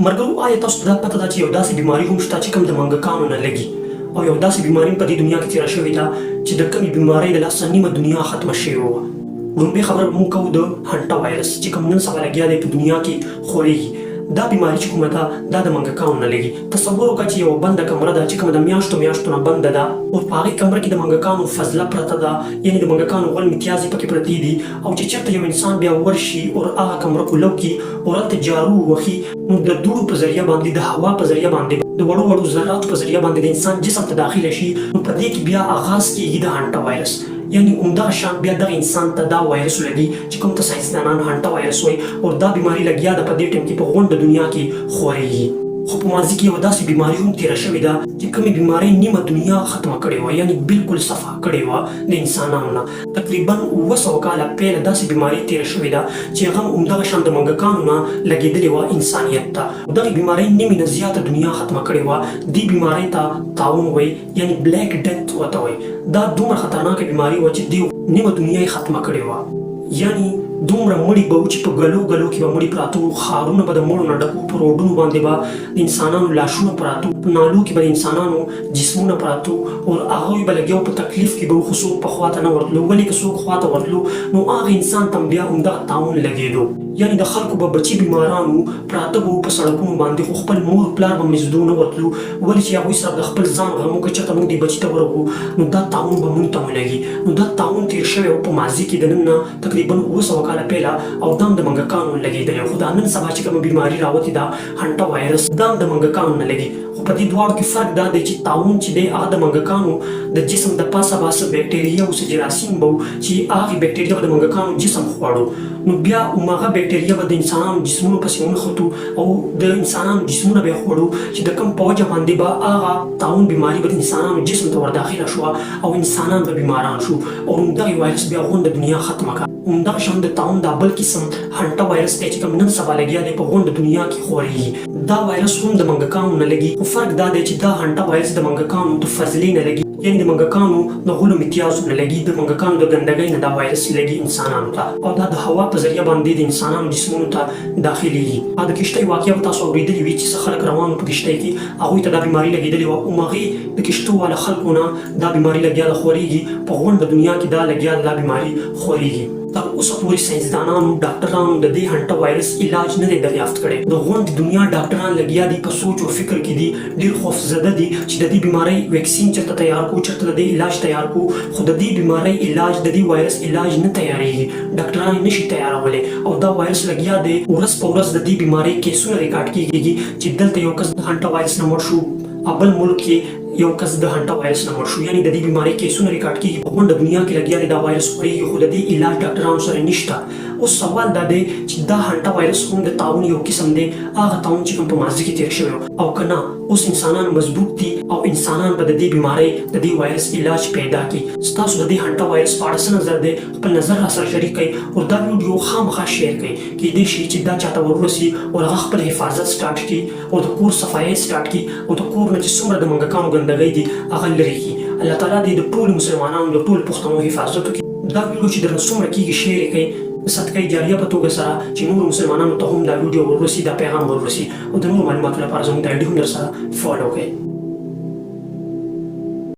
مرګرو آیا تاسو ته دا پته ده چې یو داسې بیماري هم شته چې کوم د منګکانو نه لګي او یو داسې بیماري په دې دنیا کې تېره شوې ده چې د کومې بیمارۍ د لاسه نیمه دنیا ختمه شوې وه. لومړۍ خبره موږ کوو د هانټا وایرس چې کوم نن سبا لګیا دی په دنیا کې خورېږي. دا بیماري چې کومه ده دا د منګکانو نه لګي. تصور وکړه چې یوه بنده کمره ده چې کومه د میاشتو نه بنده ده او په هغې کمره کې د منګکانو فضله پرته ده، یعنې د منګکانو غول متیازې پکې پرتې دي. او چې چېرته یو انسان بیا ورشي او هغه کمره کولو کړي او هلته جارو ووهي، نو د دوړو په ذریعه باندې، د هوا په ذریعه باندې، د وړو ذراتو په ذریعه باندې د انسان جسم ته داخله شي، نو په دې کې بیا آغاز کېږي د هانټا وایرس. یعنی همدغه شان بیا دغه انسان ته دا وایرس لګي چې کوم ته ساینسدانان هانټا وایرس وایي او دا بیماري لګیا ده په دې ټیم کې په غونډه دنیا کې خورېږي. خو په ماضي کې یوه داسې بیماري هم تېره شوې ده چې کومې بیمارۍ نیمه دنیا ختمه کړې وه، یعنې بالکل صفا کړې وه د انسانانو نه. تقریبا 700 کاله پیله داسې بیمارۍ تېره شوې ده چې هغه هم همدغه شان د منګکانو نه لګېدلې وه انسانیت ته. دغې بیمارۍ نیمې نه زیاته دنیا ختمه کړې وه. دې بیمارۍ ته طاعون وایي، یعنې بلیک ډیت ورته وایي. دا دومره خطرناکه بیماري وه چې دې نیمه دنیا یې ختمه کړې وه. یعنی دومره مړي به و چې په ګلو کې به مړي پراته وو، ښارونه به د مړو نه ډک وو، په روډونو باندې به د انسانانو لاشونه پراته وو، په نالو کې به د انسانانو جسمونه پراته وو او هغوی به لګیا وو په تکلیف کې به وو، خو څوک په خوا ته نه ورتلو. ولې که څوک خوا ته ورتلو نو هغه انسان ته بیا همدغه طاعون لګېدو. یعنې د خلکو به بچي بیماران وو، پراته به وو په سړکونو باندې، خو خپل مور پلار به مزدو نه ورتلو. ولې چې هغوی سره د خپل ځان غم وو، که چېرته موږ دې بچي ته ورغلو نو دا طاعون به موږ ته ولګي. نو دا طاعون تېر شوی و په ماضي کې د نن نه تقریبا 700 کاله پیله او دا هم د منګکانو لګېدلی. خو دا نن سبا چې کومه بیماري راوتې ده هانټا وایرس، دا هم د منګکانو نه لګي. خو په دې دواړو کې فرق دا دی چې طاعون چې دی هغه د منګکانو د جسم د پاسه باسه بکټریا او جراثیم به وو چې هغې بکټریا به د منګکانو جسم خوړو. نو بیا هماغه بکټریا به د انسانانو جسمونو پسې ونښتو او د انسانانو جسمونه به یې خوړو چې د کوم په وجه باندې به هغه طاعون بیماري به د انسانانو جسم ته ورداخله شوه او انسانان به بیماران شو او همدغې وایرس بیا غونډه دنیا ختمه کړه. همدغه شان د طاعون دا بل قسم هانټا وایرس دی چې کوم نن سبا لګیا دی په غونډه دنیا کې خورېږي. دا وایرس هم د منګکانو نه لګي، خو فرق دا دی چې دا هانټا وایرس د منګکانو د فضلې نه لګي، یعنې د منګکانو د غولو متیازو نه لګي، د منګکانو د ګندګۍ نه دا وایرس لګي انسانانو ته او دا د هوا په ذریعه باندې د انسانانو جسمونو ته داخلېږي. د کښتۍ واقعه به تاسو اورېدلې وي چې څه خلک روان په کښتۍ کې، هغوی ته دا بیماري لګېدلې وه. هماغې د کښتو والا خلکو نه دا بیماري لګیا ده خورېږي. په غونډه دنیا کې دا لګیا ده، دا بیماري خورېږي. تر اوسه پورې ساینسدانانو ډاکټرانو د دې هانټا وایرس علاج نه دی دریافت کړی. د غونډې دنیا ډاکټران لګیا دي په سوچ او فکر کې دي، ډېر خوفزده دي چې د دې بیمارۍ ویکسین چېرته تیار کړو، چېرته د دې علاج تیار کړو. خو د دې بیمارۍ علاج، د دې وایرس علاج نه تیارېږي، ډاکټران یې نشي تیارولی او دا وایرس لګیا دی. ورځ په ورځ د دې بیمارۍ کیسونه ریکارډ کېږي چې دلته یو کس د هانټا وایرس نه مړ شو، بل ملک کې یو کس د هانټا وایرس نه مړ شو. یعنې د دې بیمارۍ کیسونه ریکارډ کېږي، په غونډه دنیا کې لګیا دی دا وایرس خورېږي، خو د دې علاج ډاکټرانو سره نشته. اوس سوال دا دی چې دا هانټا وایرس هم د طاعون یو قسم دی، هغه طاعون چې کوم په ماضي کې تېر شوی او که نه اوس انسانان مضبوط دي او انسانان به د دې بیمارۍ د دې وایرس علاج پیدا کړي. ستاسو د دې هانټا وایرس په اړه څه نظر دی؟ خپل نظر راسره شریک کړئ او دا ویډیو خامخا شیر کړئ. کیدای شي چې دا چاته ورورسي او هغه خپل حفاظت سټارټ کړي او د کور صفایي سټارټ کړي او د کور نه چې څومره د منګکانو ګندګۍ دي هغه لرې کړي. الله تعالی دې د ټولو مسلمانانو د ټولو پښتنو حفاظت وکړي. دا ویډیو چې درنه څومره کېږي شیر یې کړئ د صدقه جاریه په توګه سره چې نورو مسلمانانو ته هم دا ویډیو ورسي، دا پیغام ورسي او د نورو معلوماتو لپاره زموږ د آی ډي هم درسره فالو کړئ.